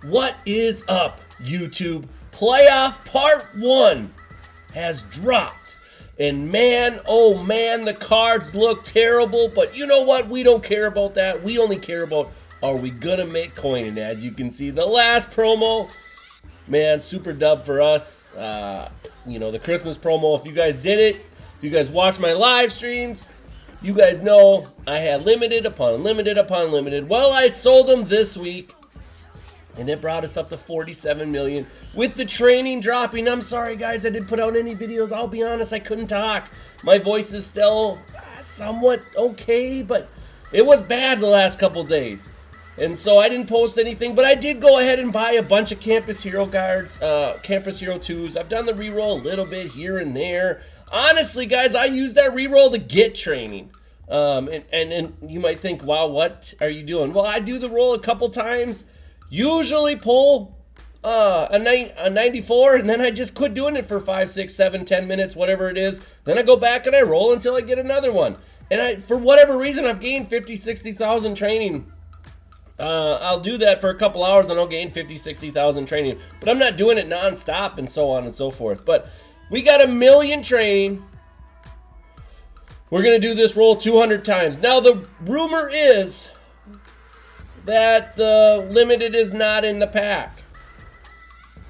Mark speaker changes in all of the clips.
Speaker 1: What is up, YouTube? Playoff Part 1 has dropped. And man, oh man, the cards look terrible. But you know what? We don't care about that. We only care about, are we gonna make coin? And as you can see, the last promo, man, super dub for us. The Christmas promo, if you guys did it, if you guys watched my live streams, you guys know I had limited upon limited upon limited. Well, I sold them this week. And it brought us up to 47 million with the training dropping. I'm sorry, guys, I didn't put out any videos. I'll be honest, I couldn't talk. My voice is still somewhat okay, but it was bad the last couple days. And so I didn't post anything, but I did go ahead and buy a bunch of Campus Hero cards, Campus Hero 2s. I've done the reroll a little bit here and there. Honestly, guys, I use that reroll to get training. And you might think, wow, what are you doing? Well, I do the roll a couple times. Usually pull a 94, and then I just quit doing it for 5, 6, 7, 10 minutes, whatever it is. Then I go back and I roll until I get another one. And for whatever reason, I've gained 50, 60,000 training. I'll do that for a couple hours and I'll gain 50, 60,000 training. But I'm not doing it non-stop and so on and so forth. But we got 1 million training. We're going to do this roll 200 times. Now, the rumor is that the limited is not in the pack.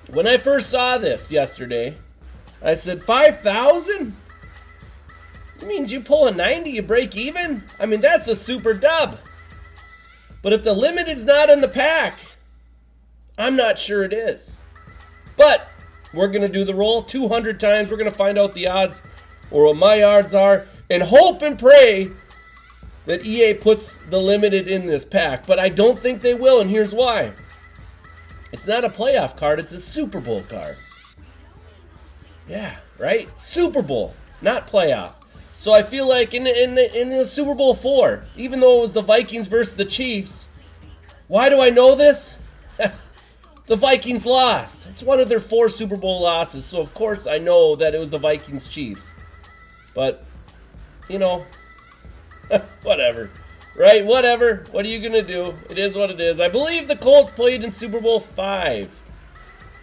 Speaker 1: When I first saw this yesterday, I said, 5,000? It means you pull a 90, you break even? I mean, that's a super dub. But if the limited's not in the pack, I'm not sure it is. But we're going to do the roll 200 times. We're going to find out the odds, or what my odds are, and hope and pray that EA puts the limited in this pack, but I don't think they will, and here's why. It's not a playoff card, it's a Super Bowl card. Yeah, right? Super Bowl, not playoff. So I feel like in the Super Bowl 4, even though it was the Vikings versus the Chiefs, why do I know this? The Vikings lost. It's one of their 4 Super Bowl losses, so of course I know that it was the Vikings-Chiefs. But, whatever, right? Whatever. What are you gonna do? It is what it is. I believe the Colts played in Super Bowl 5.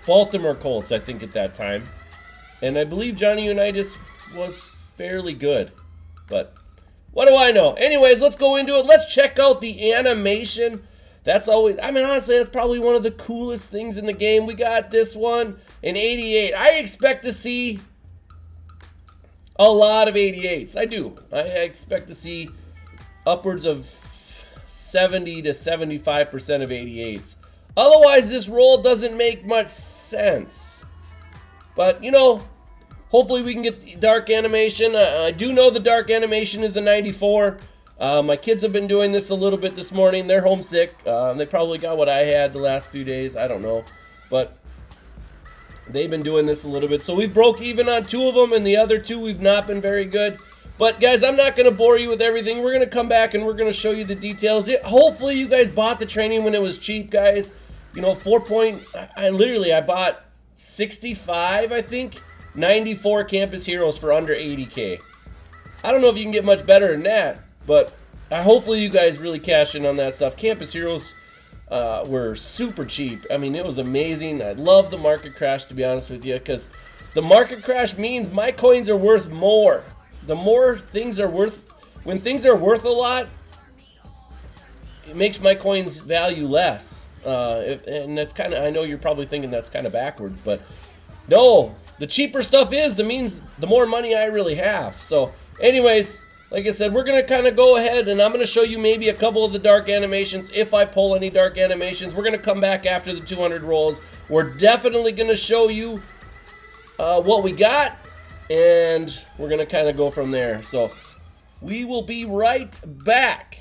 Speaker 1: Baltimore Colts, I think, at that time. And I believe Johnny Unitas was fairly good. But what do I know? Anyways, let's go into it. Let's check out the animation. That's always, honestly, that's probably one of the coolest things in the game. We got this one in 88. I expect to see a lot of 88s. I do. I expect to see upwards of 70 to 75% of 88s. Otherwise, this roll doesn't make much sense. But, hopefully we can get the dark animation. I do know the dark animation is a 94. My kids have been doing this a little bit this morning. They're homesick. They probably got what I had the last few days. I don't know. But they've been doing this a little bit. So we broke even on 2 of them, and the other 2 we've not been very good. But guys, I'm not going to bore you with everything. We're going to come back and we're going to show you the details. Hopefully you guys bought the training when it was cheap, guys. I bought 65, I think, 94 Campus Heroes for under 80K. I don't know if you can get much better than that, but hopefully you guys really cash in on that stuff. Campus Heroes were super cheap. I mean, it was amazing. I love the market crash, to be honest with you, because the market crash means my coins are worth more. The more things are worth, when things are worth a lot, it makes my coins value less. And that's kind of, I know you're probably thinking that's kind of backwards, but no, the cheaper stuff means the more money I really have. So anyways, like I said, we're going to kind of go ahead and I'm going to show you maybe a couple of the dark animations. If I pull any dark animations, we're going to come back after the 200 rolls. We're definitely going to show you what we got, and we're going to kind of go from there. So we will be right back.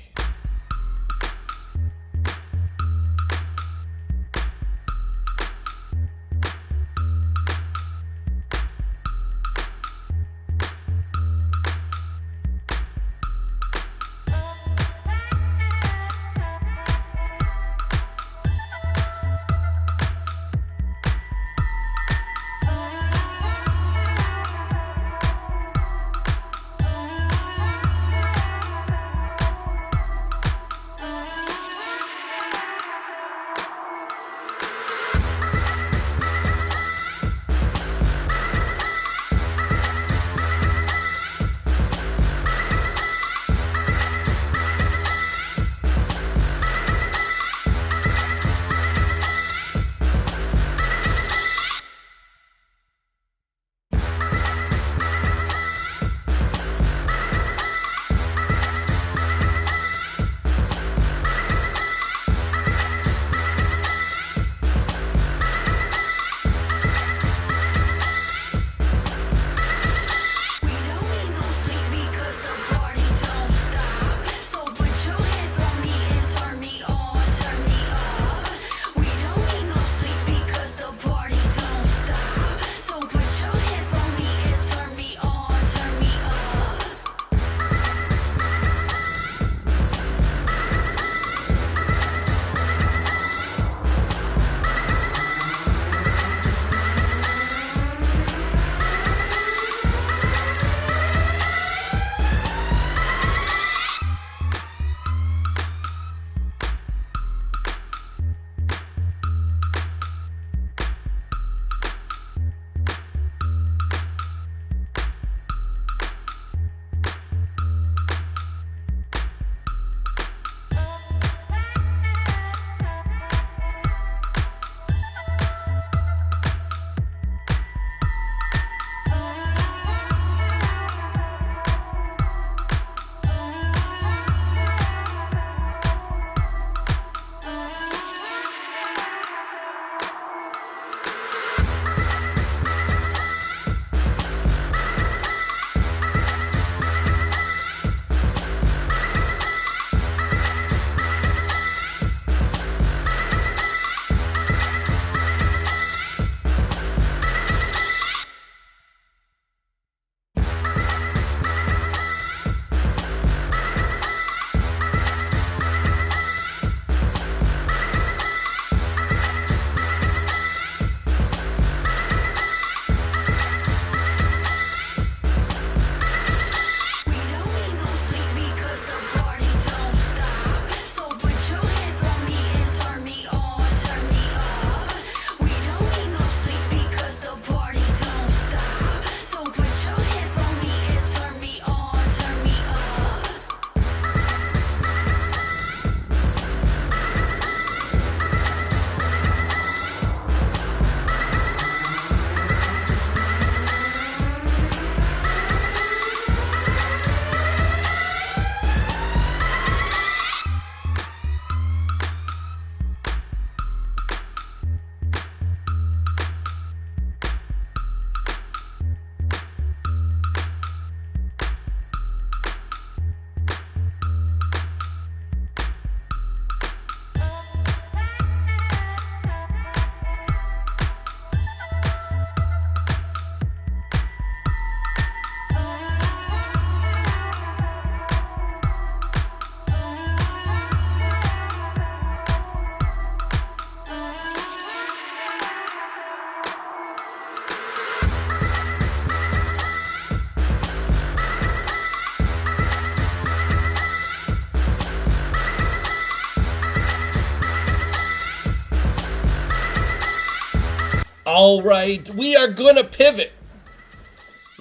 Speaker 1: All right, we are gonna pivot.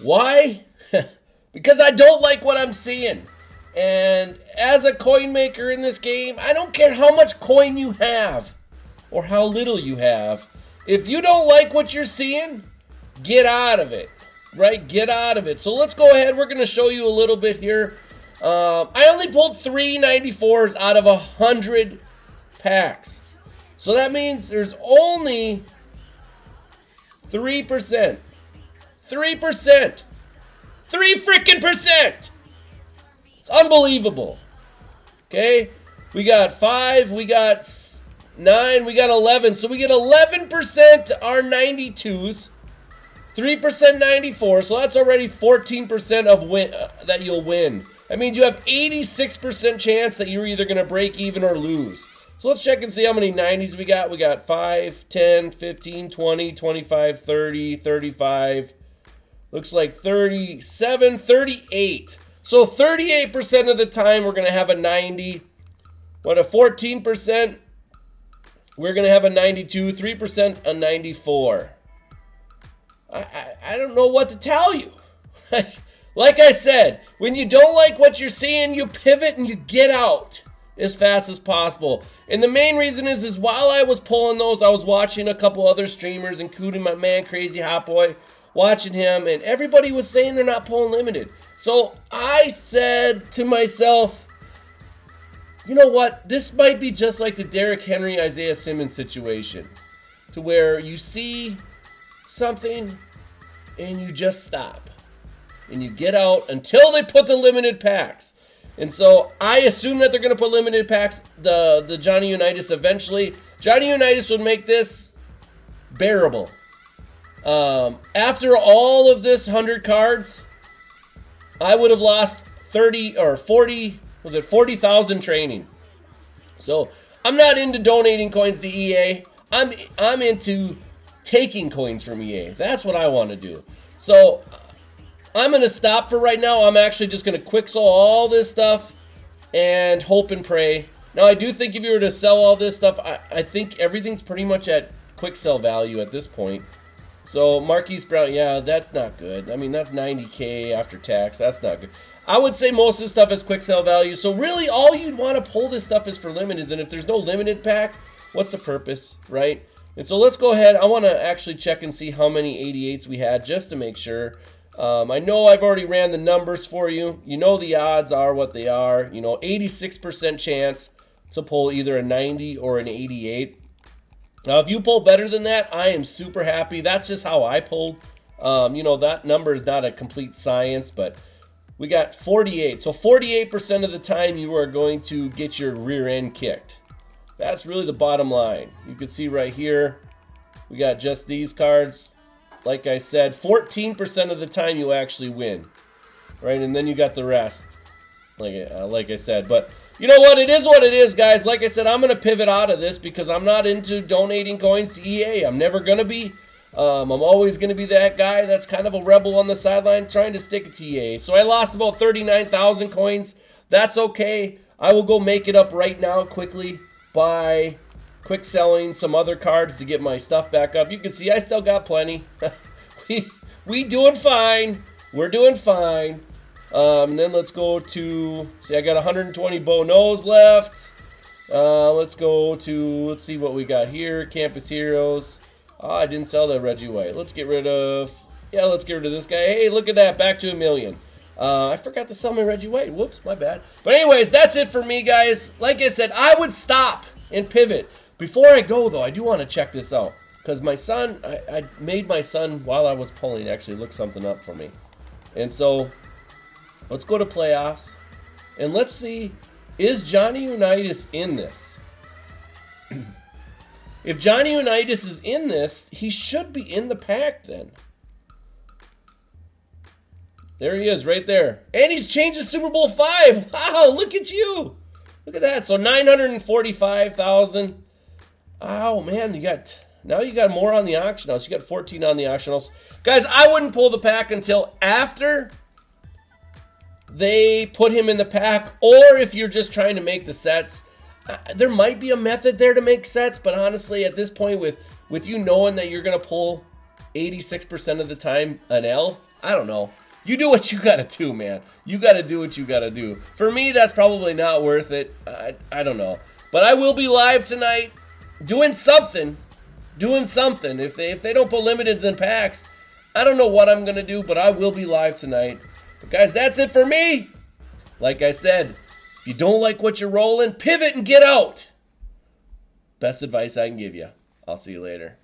Speaker 1: Why? Because I don't like what I'm seeing. And as a coin maker in this game, I don't care how much coin you have or how little you have. If you don't like what you're seeing, get out of it, right? Get out of it. So let's go ahead. We're going to show you a little bit here. I only pulled 3 94s out of 100 packs. So that means there's only 3%. 3%. 3 freaking percent. It's unbelievable. Okay? We got 5, we got 9, we got 11. So we get 11% are 92s. 3% 94. So that's already 14% of win that you'll win. That means you have 86% chance that you're either going to break even or lose. So let's check and see how many 90s we got. We got 5, 10, 15, 20, 25, 30, 35. Looks like 37, 38. So 38% of the time we're going to have a 90. What, a 14%? We're going to have a 92. 3% a 94. I don't know what to tell you. Like I said, when you don't like what you're seeing, you pivot and you get out as fast as possible. And the main reason is while I was pulling those, I was watching a couple other streamers, including my man Crazy Hot Boy, watching him, and everybody was saying they're not pulling limited. So I said to myself, you know what? This might be just like the Derrick Henry, Isaiah Simmons situation, to where you see something and you just stop and you get out until they put the limited packs. And so I assume that they're going to put limited packs, the Johnny Unitas eventually. Johnny Unitas would make this bearable. After all of this 100 cards, I would have lost 30 or 40, was it 40,000 training. So I'm not into donating coins to EA. I'm into taking coins from EA. That's what I want to do. So I'm going to stop for right now. I'm actually just going to quick sell all this stuff and hope and pray. Now, I do think if you were to sell all this stuff, I think everything's pretty much at quick sell value at this point. So Marquise Brown, yeah, that's not good. I mean, that's 90K after tax. That's not good. I would say most of this stuff is quick sell value. So really, all you'd want to pull this stuff is for limited. And if there's no limited pack, what's the purpose, right? And so let's go ahead. I want to actually check and see how many 88s we had just to make sure. I know I've already ran the numbers for you. You know the odds are what they are. You know, 86% chance to pull either a 90 or an 88. Now, if you pull better than that, I am super happy. That's just how I pulled. You know, that number is not a complete science, but we got 48. So 48% of the time you are going to get your rear end kicked. That's really the bottom line. You can see right here, we got just these cards. Like I said, 14% of the time you actually win, right? And then you got the rest, like I said. But you know what? It is what it is, guys. Like I said, I'm going to pivot out of this because I'm not into donating coins to EA. I'm never going to be. I'm always going to be that guy that's kind of a rebel on the sideline trying to stick it to EA. So I lost about 39,000 coins. That's okay. I will go make it up right now quickly by quick selling some other cards to get my stuff back up. You can see I still got plenty. we doing fine. We're doing fine. And then let's go to, see, I got 120 Bo Nose left. Let's go to, let's see what we got here. Campus Heroes. Oh, I didn't sell that Reggie White. Let's get rid of, yeah, let's get rid of this guy. Hey, look at that, back to $1 million. I forgot to sell my Reggie White. Whoops, my bad. But anyways, that's it for me, guys. Like I said, I would stop and pivot. Before I go, though, I do want to check this out. Because my son, I made my son, while I was pulling, actually look something up for me. And so, let's go to playoffs. And let's see, is Johnny Unitas in this? If Johnny Unitas is in this, he should be in the pack then. There he is, right there. And he's changed to Super Bowl 5. Wow, look at you. Look at that. So 945,000. Oh, man, now you got more on the auction house. You got 14 on the auction house. Guys, I wouldn't pull the pack until after they put him in the pack, or if you're just trying to make the sets. There might be a method there to make sets, but honestly, at this point, with you knowing that you're gonna pull 86% of the time an L, I don't know. You do what you gotta do, man. You gotta do what you gotta do. For me, that's probably not worth it. I don't know, but I will be live tonight, doing something. If they don't put limiteds in packs, I don't know what I'm gonna do, but I will be live tonight. But guys, that's it for me. Like I said, if you don't like what you're rolling, pivot and get out. Best advice I can give you. I'll see you later.